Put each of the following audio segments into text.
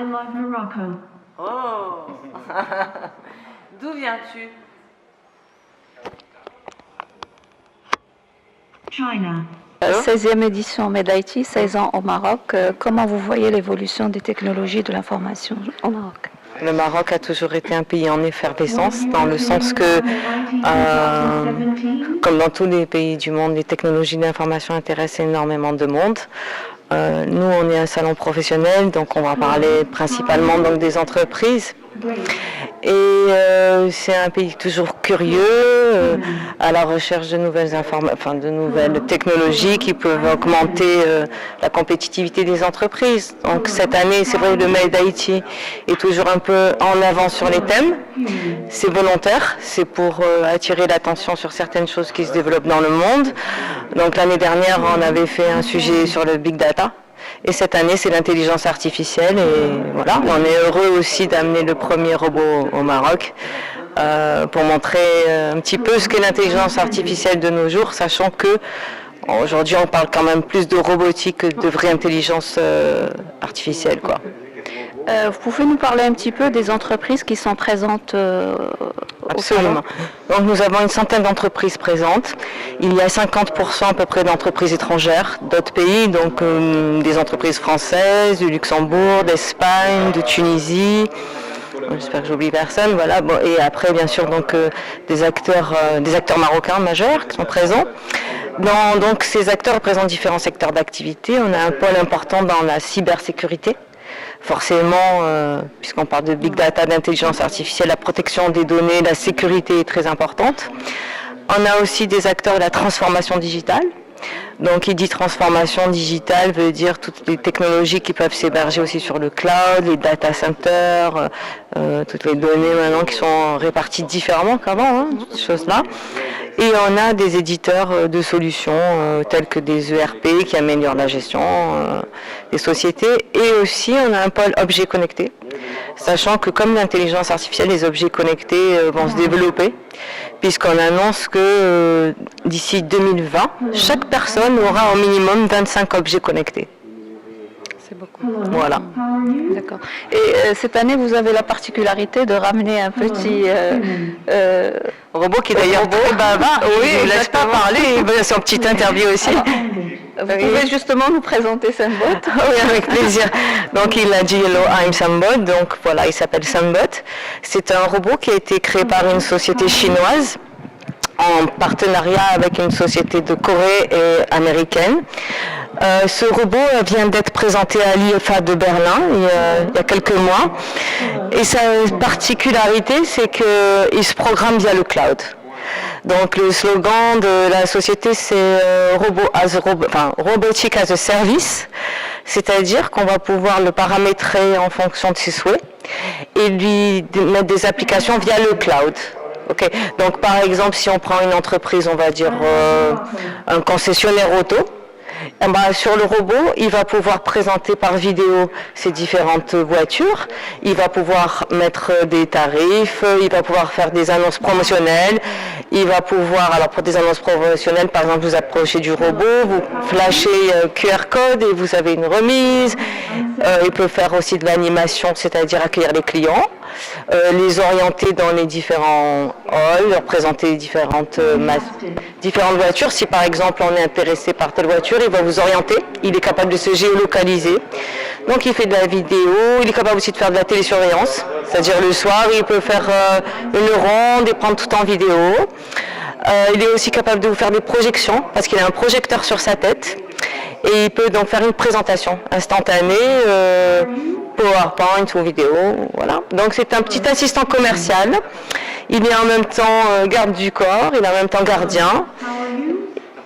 love Morocco. Oh. D'où viens-tu? China. 16e édition Medaïti, 16 ans au Maroc. Comment vous voyez l'évolution des technologies de l'information au Maroc? Le Maroc a toujours été un pays en effervescence, dans le sens que, comme dans tous les pays du monde, les technologies d'information intéressent énormément de monde. Nous, on est un salon professionnel, donc on va parler principalement donc, des entreprises. Et c'est un pays toujours curieux, à la recherche de nouvelles de nouvelles technologies qui peuvent augmenter la compétitivité des entreprises. Donc cette année, c'est vrai, le Made Haïti est toujours un peu en avant sur les thèmes. C'est volontaire, c'est pour attirer l'attention sur certaines choses qui se développent dans le monde. Donc l'année dernière, on avait fait un sujet sur le Big Data. Et cette année, c'est l'intelligence artificielle. Et voilà, on est heureux aussi d'amener le premier robot au Maroc pour montrer un petit peu ce qu'est l'intelligence artificielle de nos jours, sachant que aujourd'hui, on parle quand même plus de robotique que de vraie intelligence artificielle, quoi. Vous pouvez nous parler un petit peu des entreprises qui sont présentes Absolument. Donc nous avons une centaine d'entreprises présentes. Il y a 50% à peu près d'entreprises étrangères d'autres pays, donc des entreprises françaises, du Luxembourg, d'Espagne, de Tunisie. J'espère que j'oublie personne. Voilà. Bon, et après, bien sûr, donc des acteurs marocains majeurs qui sont présents. Donc ces acteurs représentent différents secteurs d'activité. On a un pôle important dans la cybersécurité. Forcément, puisqu'on parle de big data, d'intelligence artificielle, la protection des données, la sécurité est très importante. On a aussi des acteurs de la transformation digitale. Donc, qui dit transformation digitale veut dire toutes les technologies qui peuvent s'héberger aussi sur le cloud, les data centers, toutes les données maintenant qui sont réparties différemment qu'avant, toutes ces choses-là. Et on a des éditeurs de solutions tels que des ERP qui améliorent la gestion des sociétés. Et aussi, on a un pôle objets connectés, sachant que comme l'intelligence artificielle, les objets connectés vont se développer, puisqu'on annonce que d'ici 2020, chaque personne aura au minimum 25 objets connectés. C'est beaucoup. Voilà. D'accord. Et cette année, vous avez la particularité de ramener un petit robot qui est d'ailleurs très bavard. Oui, il ne laisse pas parler. Il veut son petite interview aussi. Vous pouvez justement nous présenter Sunbot? Oui, avec plaisir. Donc il a dit Hello, I'm Sunbot. Donc voilà, il s'appelle Sunbot. C'est un robot qui a été créé par une société chinoise en partenariat avec une société de Corée et américaine. Ce robot vient d'être présenté à l'IFA de Berlin il y a quelques mois. Et sa particularité, c'est qu'il se programme via le cloud. Donc le slogan de la société, c'est Robotic as a Service, c'est-à-dire qu'on va pouvoir le paramétrer en fonction de ses souhaits et lui mettre des applications via le cloud. Okay. Donc par exemple, si on prend une entreprise, on va dire un concessionnaire auto, sur le robot, il va pouvoir présenter par vidéo ses différentes voitures, il va pouvoir mettre des tarifs, il va pouvoir faire des annonces promotionnelles, il va pouvoir, alors pour des annonces promotionnelles, par exemple, vous approchez du robot, vous flashez QR code et vous avez une remise, il peut faire aussi de l'animation, c'est-à-dire accueillir les clients, les orienter dans les différents halls, leur présenter différentes voitures. Si par exemple on est intéressé par telle voiture, il va vous orienter, il est capable de se géolocaliser. Donc il fait de la vidéo, il est capable aussi de faire de la télésurveillance, c'est-à-dire le soir il peut faire une ronde et prendre tout en vidéo. Il est aussi capable de vous faire des projections parce qu'il a un projecteur sur sa tête et il peut donc faire une présentation instantanée, PowerPoint ou vidéo, voilà. Donc c'est un petit assistant commercial. Il est en même temps garde du corps, il est en même temps gardien.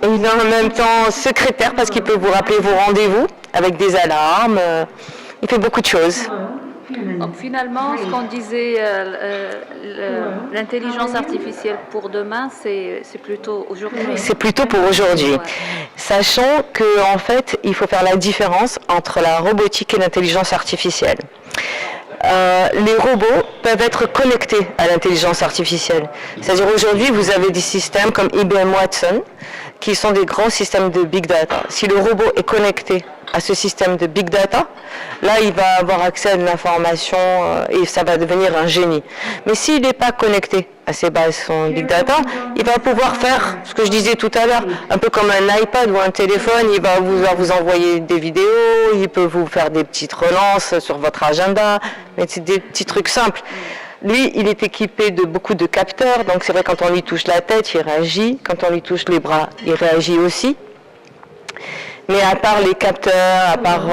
Et il est en même temps secrétaire parce qu'il peut vous rappeler vos rendez-vous avec des alarmes. Il fait beaucoup de choses. Donc finalement, ce qu'on disait, l'intelligence artificielle pour demain, c'est plutôt aujourd'hui. C'est plutôt pour aujourd'hui. Sachant qu'en fait, il faut faire la différence entre la robotique et l'intelligence artificielle. Les robots peuvent être connectés à l'intelligence artificielle. C'est-à-dire aujourd'hui, vous avez des systèmes comme IBM Watson, qui sont des grands systèmes de big data. Si le robot est connecté à ce système de big data, là il va avoir accès à de l'information et ça va devenir un génie. Mais s'il n'est pas connecté à ces bases en big data, il va pouvoir faire ce que je disais tout à l'heure, un peu comme un iPad ou un téléphone, il va vous envoyer des vidéos, il peut vous faire des petites relances sur votre agenda, mais c'est des petits trucs simples. Lui, il est équipé de beaucoup de capteurs, donc c'est vrai quand on lui touche la tête, il réagit, quand on lui touche les bras, il réagit aussi. Mais à part les capteurs, à part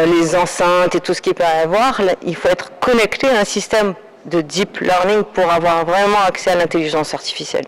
les enceintes et tout ce qu'il peut y avoir, il faut être connecté à un système de deep learning pour avoir vraiment accès à l'intelligence artificielle.